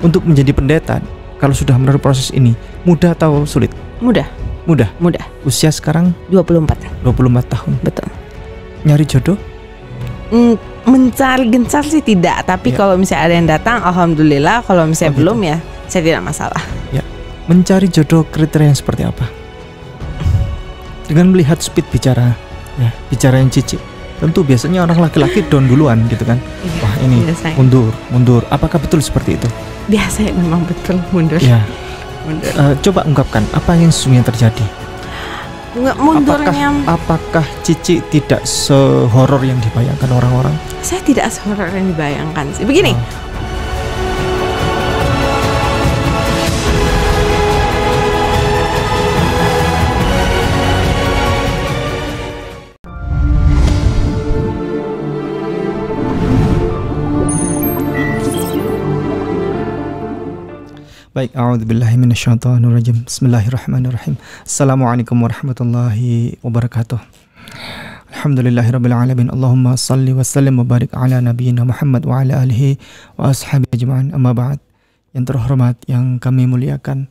Untuk menjadi pendeta, kalau sudah melalui proses ini, mudah atau sulit? Mudah. Mudah. Mudah. Usia sekarang 24 tahun. Betul. Nyari jodoh? Mencari gencar sih tidak. Tapi kalau misalnya ada yang datang, alhamdulillah. Kalau misalnya belum ya saya tidak masalah. Ya. Mencari jodoh kriteria yang seperti apa? Dengan melihat speed bicara, ya, bicara yang cicik. Tentu biasanya orang laki-laki down duluan gitu kan. Wah ini mundur. Apakah betul seperti itu? Biasanya memang betul mundur. Ya. Coba ungkapkan apa yang sesungguhnya terjadi. Mundurnya. Apakah Cici tidak sehoror yang dibayangkan orang-orang? Saya tidak sehoror yang dibayangkan sih. Begini. Baik, a'udzubillahi minasyaitonirrajim. Bismillahirrahmanirrahim. Assalamualaikum warahmatullahi wabarakatuh. Alhamdulillahirabbil alamin. Allahumma shalli wa sallim wa barik ala nabiyyina Muhammad wa ala alihi wa ashabihi ajma'in. Amma ba'd. Yang terhormat, yang kami muliakan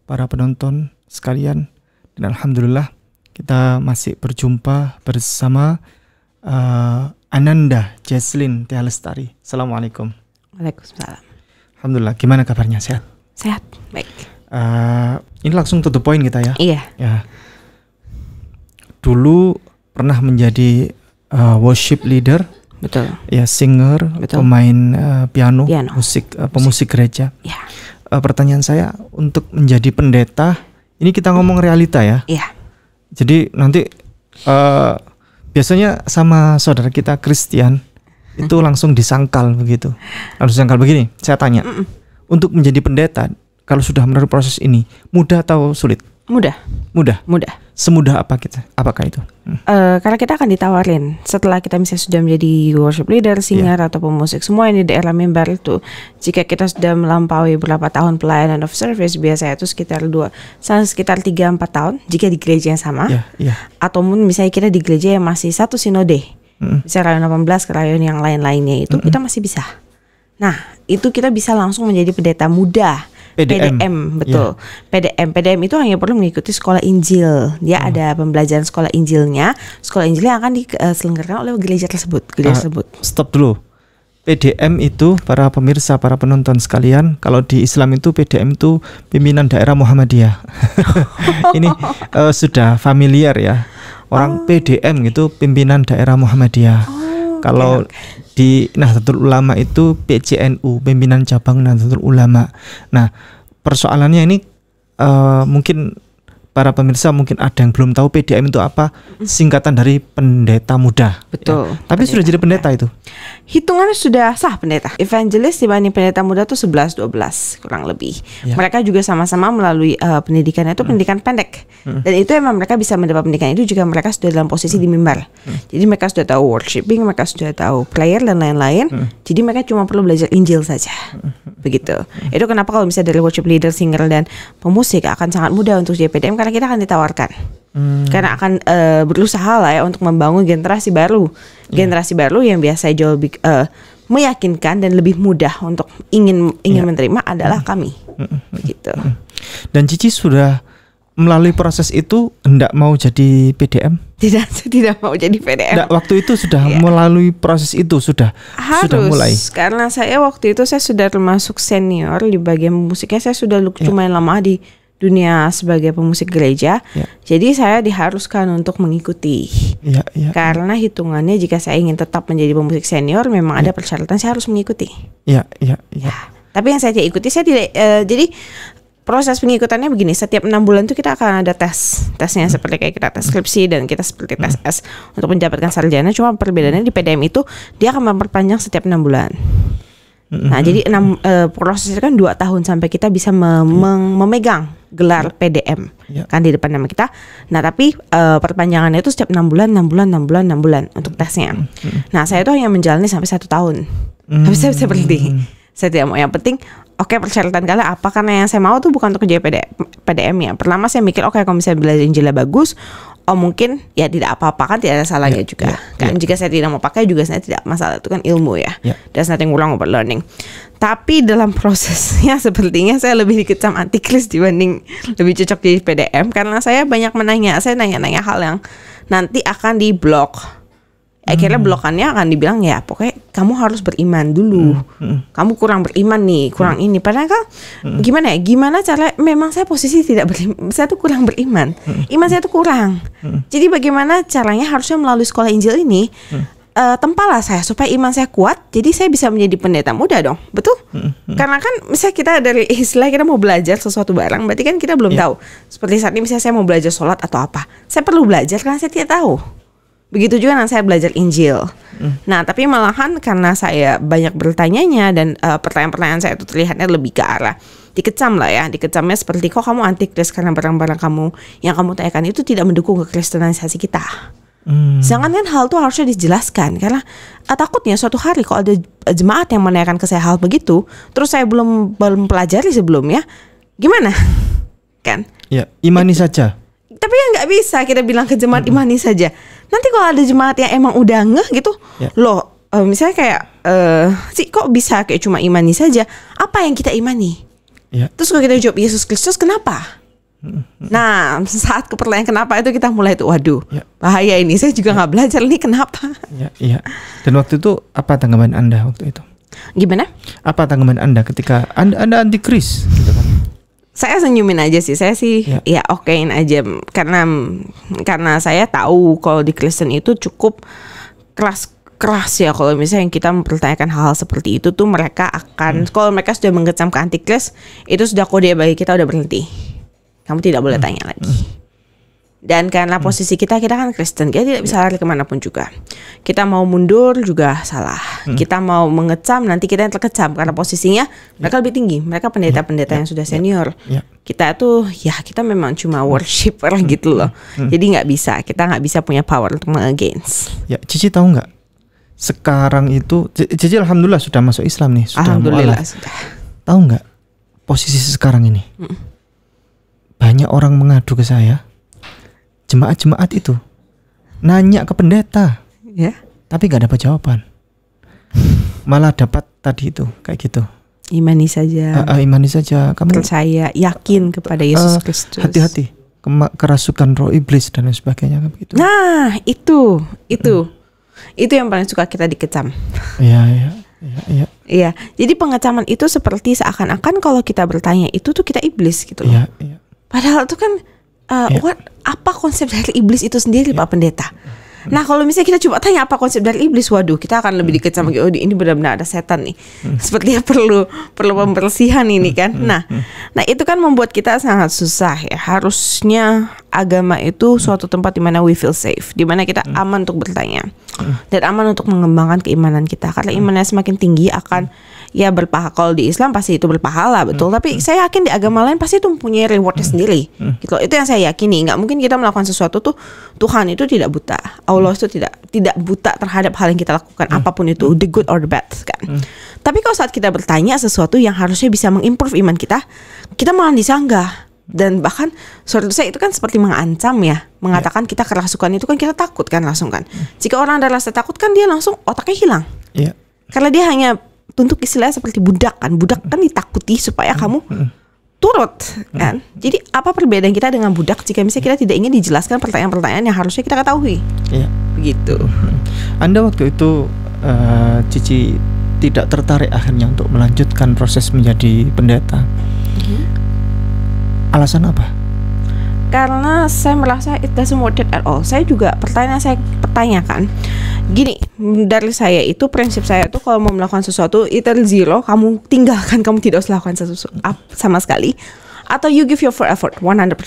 para penonton sekalian, dan alhamdulillah kita masih berjumpa bersama Ananda Jesslyn Tia Lestari. Assalamualaikum. Waalaikumsalam. Alhamdulillah, gimana kabarnya? Sehat? Sehat, baik. Ini langsung to the point kita ya. Iya. Ya. Dulu pernah menjadi worship leader, betul. Ya, singer, betul. Pemain piano, musik, pemusik gereja. Ya. Pertanyaan saya, untuk menjadi pendeta, ini kita ngomong realita ya. Iya. Jadi nanti biasanya sama saudara kita Kristen itu langsung disangkal begitu. Langsung disangkal begini. Saya tanya, untuk menjadi pendeta, kalau sudah melalui proses ini, mudah atau sulit? Mudah. Semudah apa kita? Apakah itu? Karena kita akan ditawarin setelah kita misalnya sudah menjadi worship leader, singer atau pemusik, semua yang di daerah mimbar itu, jika kita sudah melampaui beberapa tahun pelayanan of service, biasanya itu sekitar 3-4 tahun jika di gereja yang sama, ataupun misalnya kita di gereja yang masih satu sinode, misalnya rayon 18 ke rayon yang lain-lainnya itu, kita masih bisa. Nah, itu kita bisa langsung menjadi pendeta muda. PDM, betul. PDM itu hanya perlu mengikuti sekolah Injil. Dia ada pembelajaran sekolah Injilnya. Sekolah Injilnya akan diselenggarakan oleh gereja tersebut. Stop dulu. PDM itu, para pemirsa, para penonton sekalian, kalau di Islam itu PDM itu pimpinan daerah Muhammadiyah. Ini sudah familiar ya. Orang PDM itu pimpinan daerah Muhammadiyah. Kalau di Nahdlatul Ulama itu PCNU, pimpinan cabang Nahdlatul Ulama. Nah, persoalannya ini mungkin para pemirsa mungkin ada yang belum tahu PDM itu apa, singkatan dari pendeta muda. Betul. Ya. Tapi sudah jadi pendeta itu. Hitungannya sudah sah pendeta. Evangelis dibanding pendeta muda tuh 11-12 kurang lebih. Ya. Mereka juga sama-sama melalui pendidikannya itu pendidikan pendek. Dan itu emang mereka bisa mendapat pendidikan itu juga mereka sudah dalam posisi di mimbar. Jadi mereka sudah tahu worshiping, mereka sudah tahu prayer dan lain-lain. Jadi mereka cuma perlu belajar Injil saja. Begitu. Itu kenapa kalau misalnya dari worship leader, singer dan pemusik akan sangat mudah untuk jadi PDM, karena kita akan ditawarkan. Karena akan berusaha lah ya untuk membangun generasi baru. Generasi baru yang biasa jauh lebih meyakinkan dan lebih mudah untuk ingin menerima adalah kami. Gitu. Dan Cici sudah melalui proses itu hendak mau jadi PDM? Tidak mau jadi PDM. Nggak, waktu itu sudah melalui proses itu sudah mulai. Karena saya waktu itu saya sudah termasuk senior di bagian musiknya. Saya sudah lumayan lama di dunia sebagai pemusik gereja. Jadi saya diharuskan untuk mengikuti. Karena hitungannya jika saya ingin tetap menjadi pemusik senior, memang ada persyaratan saya harus mengikuti. Tapi yang saya tidak ikuti, saya tidak. Jadi proses pengikutannya begini, setiap 6 bulan itu kita akan ada tesnya seperti kayak kita tes skripsi dan kita seperti tes S untuk mendapatkan sarjana. Cuma perbedaannya di PDM itu dia akan memperpanjang setiap 6 bulan. Nah, jadi prosesnya kan 2 tahun sampai kita bisa memegang gelar PDM kan di depan nama kita. Nah, tapi perpanjangannya itu setiap 6 bulan untuk tesnya. Nah, saya itu hanya menjalani sampai 1 tahun. Habis saya berhenti. Saya tidak mau, yang penting persyaratan kalian apa, karena yang saya mau tuh bukan untuk jadi PDM ya. Pertama saya mikir kalau misalnya belajar Injilnya bagus, oh mungkin ya tidak apa-apa kan, tidak ada salahnya juga kan. Jika saya tidak mau pakai juga saya tidak masalah, itu kan ilmu ya. There's nothing wrong about learning. Tapi dalam prosesnya sepertinya saya lebih dikecam antikris dibanding lebih cocok di PDM, karena saya banyak saya nanya-nanya hal yang nanti akan diblok. Akhirnya blokannya akan dibilang ya pokoknya kamu harus beriman dulu. Kamu kurang beriman nih, kurang ini. Padahal kan gimana ya? Gimana cara, memang saya posisi tidak beriman, saya tuh kurang beriman. Iman saya tuh kurang. Jadi bagaimana caranya, harusnya melalui sekolah Injil ini tempalah saya supaya iman saya kuat. Jadi saya bisa menjadi pendeta muda dong. Betul? Karena kan misalnya kita dari istilah kita mau belajar sesuatu barang, berarti kan kita belum tahu. Seperti saat ini misalnya saya mau belajar sholat atau apa, saya perlu belajar karena saya tidak tahu. Begitu juga dengan saya belajar Injil. Nah, tapi malahan karena saya banyak bertanyanya dan pertanyaan-pertanyaan saya itu terlihatnya lebih ke arah dikecam lah ya. Dikecamnya seperti, kok kamu antikris karena barang-barang kamu yang kamu tanyakan itu tidak mendukung kekristenisasi kita. Sedangkan kan hal itu harusnya dijelaskan, karena takutnya suatu hari kalau ada jemaat yang menanyakan ke saya hal begitu, terus saya belum pelajari sebelumnya, gimana? Kan? Ya, imani saja. Tapi ya nggak bisa kita bilang ke jemaat imani saja. Nanti kalau ada jemaat yang emang udah ngeh gitu, loh misalnya kayak sih kok bisa kayak cuma imani saja? Apa yang kita imani? Terus kalau kita jawab Yesus Kristus, kenapa? Nah, saat ke pertanyaan kenapa itu kita mulai tuh, waduh, bahaya ini. Saya juga nggak belajar ini kenapa? Iya. Dan waktu itu apa tanggapan Anda waktu itu? Gimana? Apa tanggapan Anda ketika Anda antikris? Gitu kan? Saya senyumin aja sih, saya sih ya okein aja, karena saya tahu kalau di Kristen itu cukup keras ya. Kalau misalnya kita mempertanyakan hal-hal seperti itu tuh mereka akan, kalau mereka sudah mengecam ke antikris, itu sudah kode bagi kita udah berhenti. Kamu tidak boleh tanya lagi. Dan karena posisi kita kan Kristen, kita tidak bisa lari kemanapun juga. Kita mau mundur juga salah. Kita mau mengecam, nanti kita yang terkecam karena posisinya mereka lebih tinggi. Mereka pendeta-pendeta yang sudah senior. Kita tuh ya kita memang cuma worshiper gitu loh. Jadi kita nggak bisa punya power untuk meng-against. Ya, Cici tahu nggak? Sekarang itu Cici alhamdulillah sudah masuk Islam nih, sudah alhamdulillah sudah. Tahu nggak posisi sekarang ini? Banyak orang mengadu ke saya. Jemaat-jemaat itu nanya ke pendeta, tapi gak dapat jawaban. Malah dapat tadi itu kayak gitu. Imani saja. Imani saja. Kamu percaya, yakin kepada Yesus Kristus. Hati-hati kerasukan roh iblis dan lain sebagainya begitu. Nah, itu yang paling suka kita dikecam. Iya. Jadi pengecaman itu seperti seakan-akan kalau kita bertanya itu tuh kita iblis gitu loh. Padahal itu kan apa konsep dari iblis itu sendiri, Pak Pendeta? Nah, kalau misalnya kita coba tanya apa konsep dari iblis, waduh, kita akan lebih dikecam lagi. Oh, ini benar-benar ada setan nih. Sepertinya perlu pembersihan ini kan. Nah, itu kan membuat kita sangat susah ya. Harusnya agama itu suatu tempat di mana we feel safe, di mana kita aman untuk bertanya dan aman untuk mengembangkan keimanan kita. Karena imannya semakin tinggi akan ya berpahala. Kalau di Islam pasti itu berpahala, betul. Tapi saya yakin di agama lain pasti itu mempunyai rewardnya sendiri. Gitu. Itu yang saya yakini. Nggak mungkin kita melakukan sesuatu tuh Tuhan itu tidak buta. Allah itu tidak buta terhadap hal yang kita lakukan, apapun itu, the good or the bad kan. Tapi kalau saat kita bertanya sesuatu yang harusnya bisa mengimprove iman kita malah disanggah. Dan bahkan suatu saya itu kan seperti mengancam ya, mengatakan kita kerasukan itu kan kita takut kan langsung kan. Jika orang ada rasa takut kan dia langsung otaknya hilang. Karena dia hanya untuk istilahnya seperti budak kan ditakuti supaya kamu turut kan. Jadi apa perbedaan kita dengan budak jika misalnya kita tidak ingin dijelaskan pertanyaan-pertanyaan yang harusnya kita ketahui? Begitu. Anda waktu itu Cici tidak tertarik akhirnya untuk melanjutkan proses menjadi pendeta. Alasan apa? Karena saya merasa it doesn't worth it at all. Saya juga pertanyakan gini, dari saya itu prinsip saya tuh kalau mau melakukan sesuatu either zero, kamu tinggalkan, kamu tidak usah lakukan sesuatu sama sekali, atau you give your full effort 100%.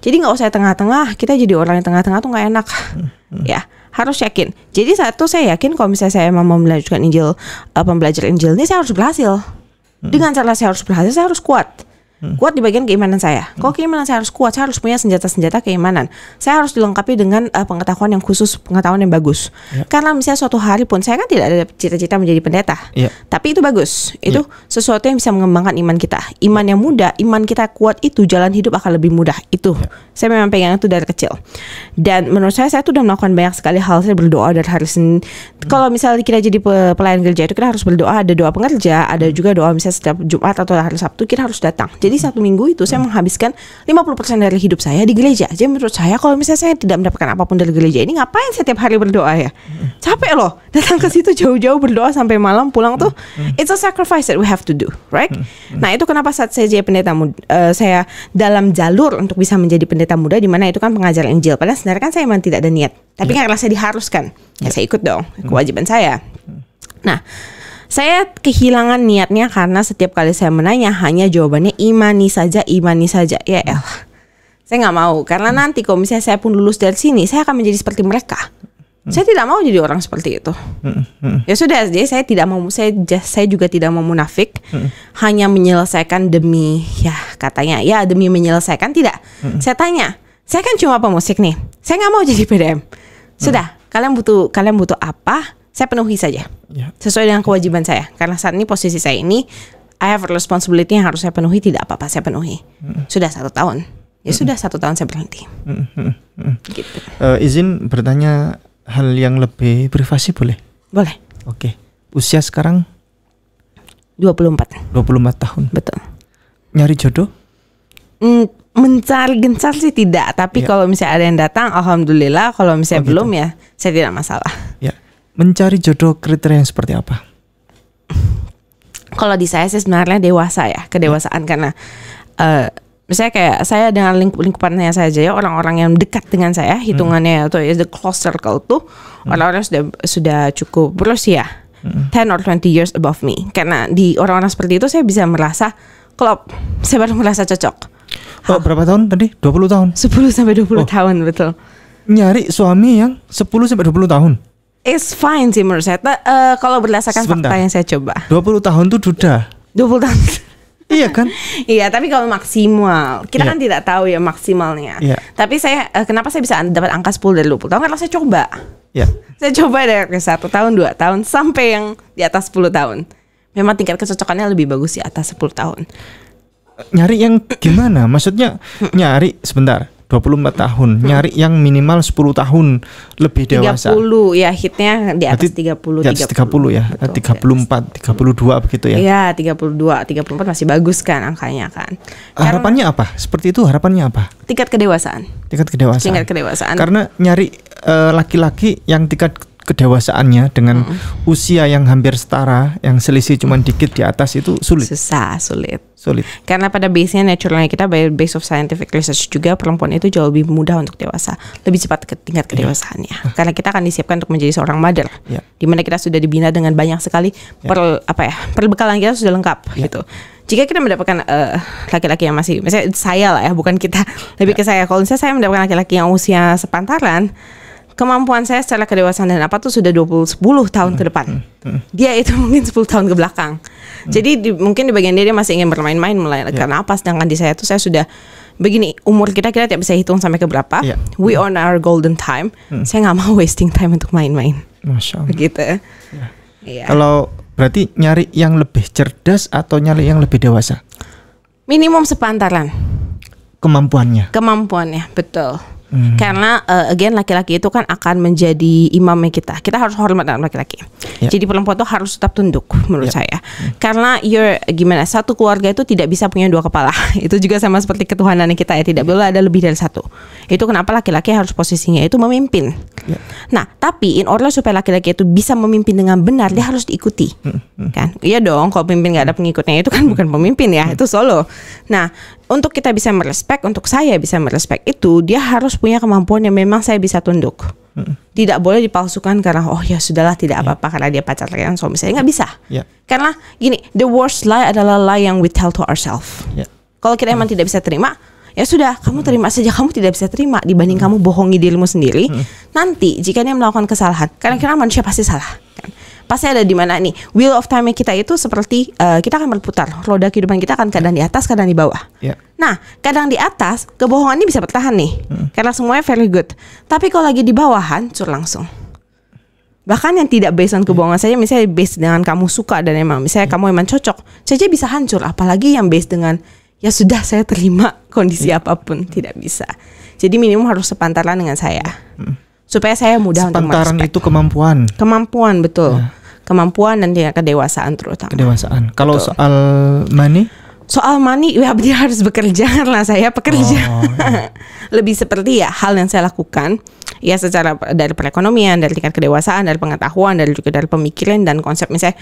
Jadi nggak usah tengah-tengah. Kita jadi orang yang tengah-tengah tuh nggak enak. Ya, harus yakin. Jadi satu, saya yakin kalau misalnya saya mau melanjutkan Injil, pembelajaran Injil ini saya harus berhasil. Dengan cara saya harus berhasil, saya harus kuat. Kuat di bagian keimanan saya. Kalau keimanan saya harus kuat, saya harus punya senjata-senjata keimanan. Saya harus dilengkapi dengan pengetahuan yang khusus, pengetahuan yang bagus. Karena misalnya suatu hari pun saya kan tidak ada cita-cita menjadi pendeta. Tapi itu bagus. Itu sesuatu yang bisa mengembangkan iman kita. Iman yang mudah, iman kita kuat itu jalan hidup akan lebih mudah. Itu. Saya memang pegang itu dari kecil. Dan menurut saya tuh udah melakukan banyak sekali hal. Saya berdoa dari hari Senin. Kalau misalnya kita jadi pelayan gereja itu kita harus berdoa. Ada doa pengerja, ada juga doa misalnya setiap Jumat atau hari Sabtu kita harus datang. Jadi 1 minggu itu saya menghabiskan 50% dari hidup saya di gereja. Jadi menurut saya kalau misalnya saya tidak mendapatkan apapun dari gereja ini, ngapain saya tiap hari berdoa ya? Capek loh. Datang ke situ jauh-jauh berdoa sampai malam pulang tuh. It's a sacrifice that we have to do, right? Nah itu kenapa saat saya jadi pendeta muda, saya dalam jalur untuk bisa menjadi pendeta muda, di mana itu kan pengajar Injil. Padahal sebenarnya kan saya memang tidak ada niat. Tapi karena saya diharuskan, ya saya ikut dong. Kewajiban saya. Nah, saya kehilangan niatnya karena setiap kali saya menanya hanya jawabannya imani saja. Ya elah, saya nggak mau karena nanti kalau misalnya saya pun lulus dari sini, saya akan menjadi seperti mereka. Saya tidak mau jadi orang seperti itu. Ya sudah, jadi saya tidak mau. Saya juga tidak mau munafik. Hanya menyelesaikan demi katanya demi menyelesaikan tidak. Saya tanya, saya kan cuma pemusik nih. Saya nggak mau jadi PDM. Sudah, kalian butuh apa? Saya penuhi saja sesuai dengan kewajiban saya. Karena saat ini posisi saya ini, I have a responsibility yang harus saya penuhi. Tidak apa-apa saya penuhi. Sudah 1 tahun. Ya sudah 1 tahun saya berhenti. Gitu. Izin bertanya hal yang lebih privasi boleh? Boleh. Oke. Usia sekarang? 24 tahun. Betul. Nyari jodoh? Mencari gencar sih tidak. Tapi kalau misalnya ada yang datang, alhamdulillah. Kalau misalnya belum ya saya tidak masalah. Ya. Mencari jodoh kriteria yang seperti apa? Kalau di saya sih sebenarnya dewasa ya, kedewasaan karena misalnya kayak saya dengan lingkupannya saja ya, orang-orang yang dekat dengan saya hitungannya atau the close circle tuh orang-orang sudah cukup berusia 10 or 20 years above me. Karena di orang-orang seperti itu saya bisa merasa klop, saya baru merasa cocok. Berapa tahun tadi? 20 tahun? 10 sampai 20 tahun betul. Nyari suami yang 10 sampai 20 tahun? It's fine sih menurut saya. Kalau berdasarkan fakta yang saya coba. 20 tahun tuh duda. 20 tahun. Iya kan? Iya, tapi kalau maksimal kita kan tidak tahu ya maksimalnya. Tapi saya kenapa saya bisa dapat angka 10 dari 20 tahun? Karena saya coba. Saya coba dari 1 tahun, 2 tahun sampai yang di atas 10 tahun. Memang tingkat kecocokannya lebih bagus di atas 10 tahun. Nyari yang gimana? Maksudnya nyari sebentar. 24 tahun, nyari yang minimal 10 tahun lebih dewasa. 30 ya, hitnya di atas 30. Di atas 30 ya, betul, 34, 32 begitu ya. Iya, 32, 34 masih bagus kan angkanya kan. Harapannya apa? Seperti itu harapannya apa? Tingkat kedewasaan. Tingkat kedewasaan. Tingkat kedewasaan. Karena nyari laki-laki yang tingkat kedewasaannya dengan usia yang hampir setara, yang selisih cuma dikit di atas itu sulit. Sulit. Karena pada base-nya naturalnya kita base of scientific research juga perempuan itu jauh lebih mudah untuk dewasa, lebih cepat ke tingkat kedewasaannya. Karena kita akan disiapkan untuk menjadi seorang mother, di mana kita sudah dibina dengan banyak sekali perbekalan kita sudah lengkap gitu. Jika kita mendapatkan laki-laki yang masih, misalnya saya lah ya, bukan kita, lebih ke saya. Kalau misalnya saya mendapatkan laki-laki yang usia sepantaran, kemampuan saya secara kedewasaan dan apa tuh sudah 10 tahun ke depan. Dia itu mungkin 10 tahun ke belakang. Jadi mungkin di bagian dia masih ingin bermain-main karena apa, sedangkan di saya tuh saya sudah begini, umur kita tidak bisa hitung sampai ke berapa. We on our golden time. Saya nggak mau wasting time untuk main-main. Masya Allah. Begitu. Kalau berarti nyari yang lebih cerdas atau nyari yang lebih dewasa? Minimum sepantaran. Kemampuannya, betul. Karena again laki-laki itu kan akan menjadi imamnya kita. Kita harus hormat dengan laki-laki. Jadi perempuan itu harus tetap tunduk menurut saya. Karena satu keluarga itu tidak bisa punya 2 kepala. Itu juga sama seperti ketuhanan kita ya, tidak boleh ada lebih dari 1. Itu kenapa laki-laki harus posisinya itu memimpin. Nah, tapi in order supaya laki-laki itu bisa memimpin dengan benar, dia harus diikuti. Kan? Iya dong, kalau pemimpin nggak ada pengikutnya itu kan bukan pemimpin ya, itu solo. Nah, untuk kita bisa merespek, untuk saya bisa merespek itu, dia harus punya kemampuan yang memang saya bisa tunduk. Tidak boleh dipalsukan karena ya sudahlah tidak apa-apa karena dia pacar dengan suami saya, nggak bisa. Karena gini, the worst lie adalah lie yang we tell to ourselves. Kalau kita emang tidak bisa terima, ya sudah, kamu terima saja. Kamu tidak bisa terima dibanding kamu bohongi dirimu sendiri. Nanti jika dia melakukan kesalahan, karena manusia pasti salah kan? pasti ada di mana nih. Wheel of time kita itu seperti kita akan berputar. Roda kehidupan kita akan kadang di atas, kadang di bawah. Nah, kadang di atas kebohongan ini bisa bertahan nih, karena semuanya very good. Tapi kalau lagi di bawah hancur langsung. Bahkan yang tidak based on kebohongan saja, misalnya based dengan kamu suka dan emang misalnya kamu emang cocok, saja bisa hancur. Apalagi yang based dengan ya sudah saya terima kondisi apapun, tidak bisa. Jadi minimum harus sepantaran dengan saya. Supaya saya mudah untuk merespek. Sepantaran itu kemampuan. Kemampuan, betul. Kemampuan dan kedewasaan terutama. Kedewasaan. Kalau soal money? Soal money, ya dia harus bekerja karena saya pekerja. Lebih seperti ya hal yang saya lakukan. Ya secara dari perekonomian, dari tingkat kedewasaan, dari pengetahuan, dari juga dari pemikiran dan konsep misalnya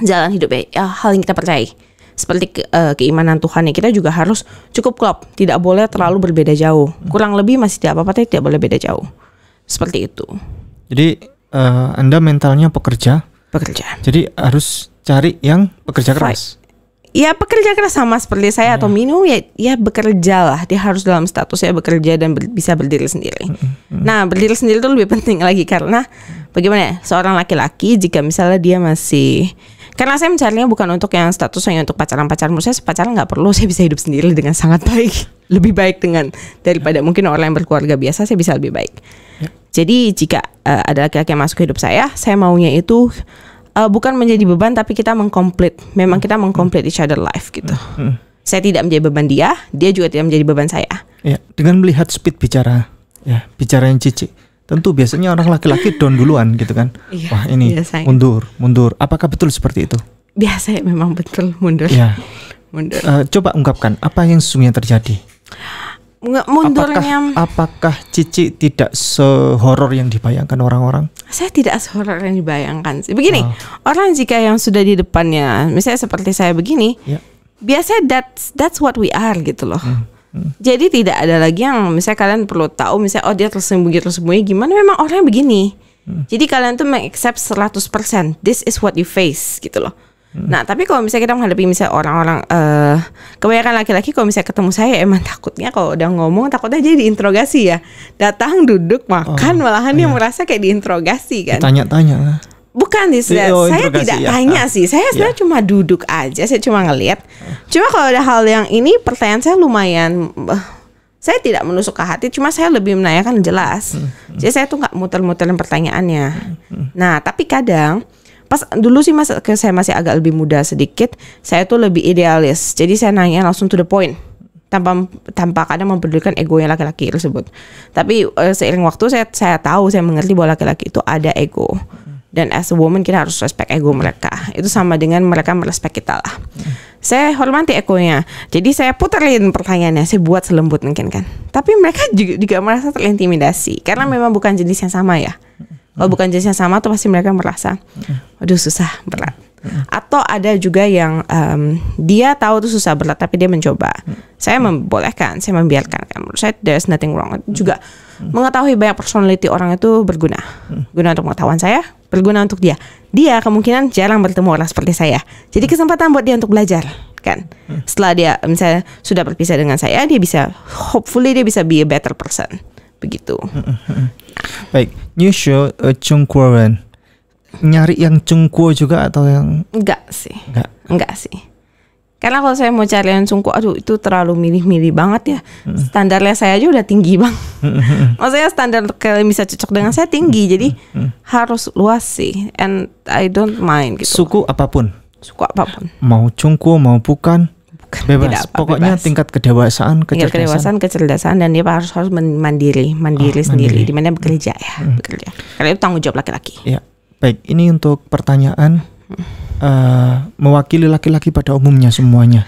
jalan hidup ya, hal yang kita percayai. Seperti keimanan Tuhan ya, kita juga harus cukup klop, tidak boleh terlalu berbeda jauh. Kurang lebih masih tidak apa-apa, tapi tidak boleh beda jauh. Seperti itu. Jadi Anda mentalnya pekerja. Jadi harus cari yang pekerja keras. Ya pekerja keras sama seperti saya atau Minu ya bekerja lah. Dia harus dalam statusnya bekerja dan bisa berdiri sendiri. Nah berdiri sendiri itu lebih penting lagi karena bagaimana ya, seorang laki-laki jika misalnya dia masih, karena saya mencarinya bukan untuk yang statusnya untuk pacaran-pacaran. Menurut saya pacaran nggak perlu, saya bisa hidup sendiri dengan sangat baik. Lebih baik dengan daripada mungkin orang yang berkeluarga biasa, saya bisa lebih baik. Jadi jika ada laki-laki yang masuk ke hidup saya maunya itu bukan menjadi beban, tapi kita mengkomplit. Memang kita mengkomplit each other life gitu. Saya tidak menjadi beban dia juga tidak menjadi beban saya. Ya, dengan melihat speed bicara, ya bicara yang Cici. Tentu biasanya orang laki-laki down duluan gitu kan. Wah ini mundur. Apakah betul seperti itu? Biasa memang betul mundur. Ya. Mundur. Coba ungkapkan apa yang sesungguhnya terjadi. Mundurnya. Apakah Cici tidak sehoror yang dibayangkan orang-orang? Saya tidak sehoror yang dibayangkan sih. Begini, orang jika yang sudah di depannya, misalnya seperti saya begini, biasanya that's what we are gitu loh. Jadi tidak ada lagi yang misalnya kalian perlu tahu misalnya dia tersembunyi gimana, memang orangnya begini. Jadi kalian tuh mengaccept 100% this is what you face gitu loh. Nah tapi kalau misalnya kita menghadapi misalnya orang-orang kebanyakan laki-laki kalau misalnya ketemu saya emang takutnya kalau udah ngomong takutnya jadi diinterogasi ya. Datang duduk makan malahan dia merasa kayak diinterogasi kan. Tanya-tanya. Bukan saya tidak tanya sih. Saya sebenarnya cuma duduk aja, saya cuma ngelihat. Cuma kalau ada hal yang ini pertanyaan saya lumayan saya tidak menusuk ke hati, cuma saya lebih menanyakan jelas. Jadi saya tuh nggak muter-muterin pertanyaannya. Nah, tapi kadang pas dulu sih saya masih agak lebih muda sedikit, saya tuh lebih idealis. Jadi saya nanya langsung to the point. Tanpa kadang mempedulikan egonya laki-laki tersebut. Tapi seiring waktu saya tahu, saya mengerti bahwa laki-laki itu ada ego. Dan as a woman kita harus respect ego mereka. Itu sama dengan mereka merespek kita lah. Saya hormati egonya. Jadi saya puterin pertanyaannya, saya buat selembut mungkin kan. Tapi mereka juga merasa terintimidasi karena memang bukan jenis yang sama ya. Kalau bukan jenis yang sama tuh pasti mereka merasa waduh susah, berat. Atau ada juga yang dia tahu tuh susah, berat tapi dia mencoba. Saya membolehkan, saya membiarkan kan. Menurut saya there's nothing wrong. Juga mengetahui banyak personality orang itu berguna. Guna untuk pengetahuan saya, berguna untuk dia. Dia kemungkinan jarang bertemu orang seperti saya. Jadi kesempatan buat dia untuk belajar kan. Setelah dia misalnya sudah berpisah dengan saya, dia bisa hopefully dia bisa be a better person. Begitu. Baik, new show Cungkuan. Nyari yang cungkuo juga atau yang enggak sih. Karena kalau saya mau cari yang cungkuo, aduh itu terlalu milih-milih banget ya. Standarnya saya aja udah tinggi bang. Maksudnya standar kalian bisa cocok dengan saya tinggi, jadi harus luas sih. And I don't mind gitu. Suku apapun. Mau cungkuo mau bukan. Bebas. Pokoknya tingkat kedewasaan, kecerdasan dan dia harus mandiri sendiri. Dimana bekerja ya, bekerja. Karena itu tanggung jawab laki-laki. Ya. Baik, ini untuk pertanyaan mewakili laki-laki pada umumnya semuanya.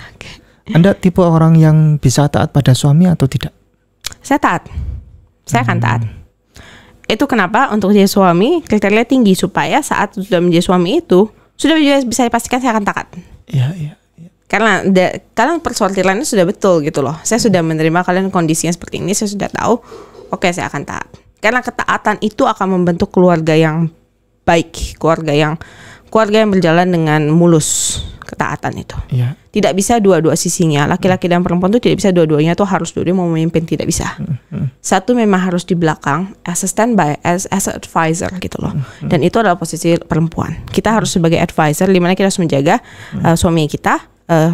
Anda tipe orang yang bisa taat pada suami atau tidak? Saya taat. Saya akan taat. Itu kenapa untuk jadi suami kriteria tinggi supaya saat sudah menjadi suami itu sudah bisa dipastikan saya akan taat. Iya. Karena kalian persortirannya sudah betul gitu loh. Saya sudah menerima kalian kondisinya seperti ini, saya sudah tahu. Oke, saya akan taat. Karena ketaatan itu akan membentuk keluarga yang baik, keluarga yang berjalan dengan mulus ketaatan itu. Iya. Tidak bisa dua-dua sisinya. Laki-laki dan perempuan itu tidak bisa dua-duanya tuh harus dua-duanya mau memimpin, tidak bisa. Satu memang harus di belakang, as a standby, as a advisor gitu loh. Dan itu adalah posisi perempuan. Kita harus sebagai advisor, di mana kita harus menjaga suami kita,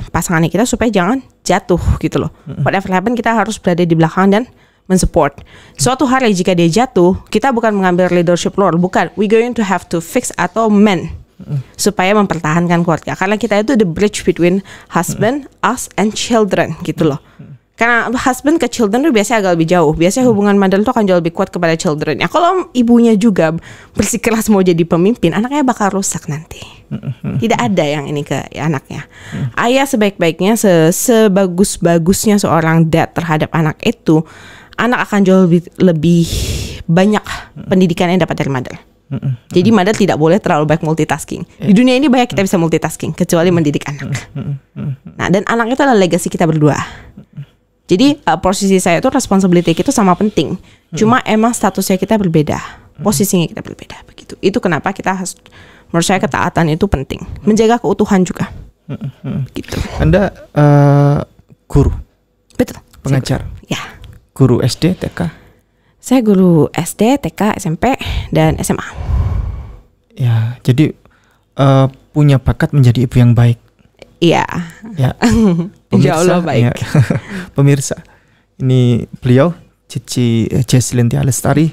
pasangannya kita supaya jangan jatuh gitu loh. Whatever happen, kita harus berada di belakang dan mensupport. Suatu hari jika dia jatuh, kita bukan mengambil leadership role, bukan. We going to have to fix atau mend supaya mempertahankan keluarga. Karena kita itu the bridge between husband, us, and children gitu loh. Karena husband ke children itu biasanya agak lebih jauh. Biasanya hubungan mother itu akan jauh lebih kuat kepada children. Ya kalau ibunya juga bersikeras mau jadi pemimpin, anaknya bakal rusak nanti. Tidak ada yang ini ke anaknya. Ayah sebaik-baiknya, sebagus-bagusnya seorang dad terhadap anak itu, anak akan jauh lebih banyak pendidikan yang dapat dari mother. Jadi mother tidak boleh terlalu baik multitasking. Di dunia ini banyak kita bisa multitasking, kecuali mendidik anak. Nah, dan anak itu adalah legacy kita berdua. Jadi posisi saya itu responsibility itu sama penting. Cuma emang statusnya kita berbeda, posisinya kita berbeda begitu. Itu kenapa kita harus, menurut saya ketaatan itu penting, menjaga keutuhan juga. Gitu. Anda guru, betul, pengajar, ya. Guru SD, TK. Saya guru SD, TK, SMP, dan SMA. Ya, jadi punya bakat menjadi ibu yang baik. Iya. Ya. Insya Allah baik. Ya. Pemirsa, ini beliau Cici Jesslyn Tia Lestari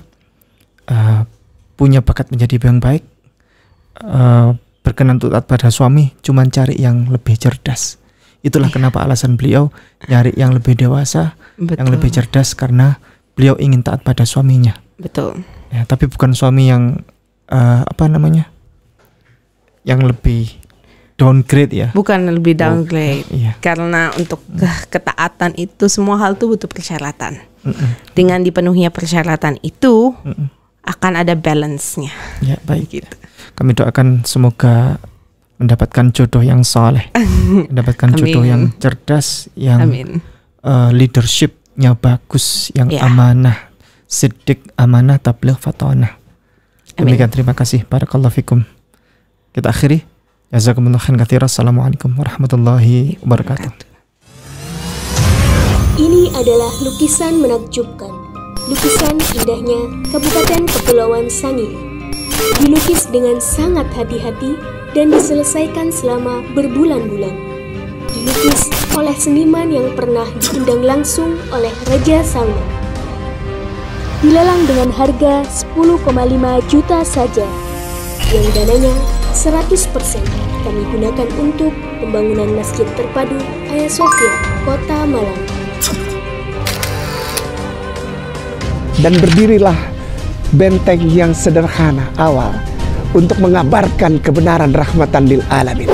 punya bakat menjadi ibu yang baik, berkenan taat pada suami, cuman cari yang lebih cerdas. Itulah kenapa alasan beliau nyari yang lebih dewasa, yang lebih cerdas, karena beliau ingin taat pada suaminya. Betul. Ya, tapi bukan suami yang yang lebih downgrade ya. Bukan lebih downgrade. Iya. Karena untuk ketaatan itu semua hal itu butuh persyaratan. Dengan dipenuhinya persyaratan itu akan ada balance-nya. Ya, baik. Gitu. Kami doakan semoga mendapatkan jodoh yang saleh, mendapatkan jodoh yang cerdas, yang leadershipnya bagus, yang amanah, siddiq, amanah, tabligh, fatonah. Demikian, terima kasih. Barakallahu fikum. Kita akhiri. Jazakumullah khairan katsiran. Assalamualaikum warahmatullahi wabarakatuh. Ini adalah lukisan menakjubkan. Lukisan indahnya Kabupaten Kepulauan Sangihe. Dilukis dengan sangat hati-hati dan diselesaikan selama berbulan-bulan. Dilukis oleh seniman yang pernah diundang langsung oleh Raja Salman. Dilelang dengan harga 10,5 juta saja, yang dananya 100% kami gunakan untuk pembangunan Masjid Terpadu Hagia Sophia, Kota Malang. Dan berdirilah benteng yang sederhana awal untuk mengabarkan kebenaran rahmatan lil alamin.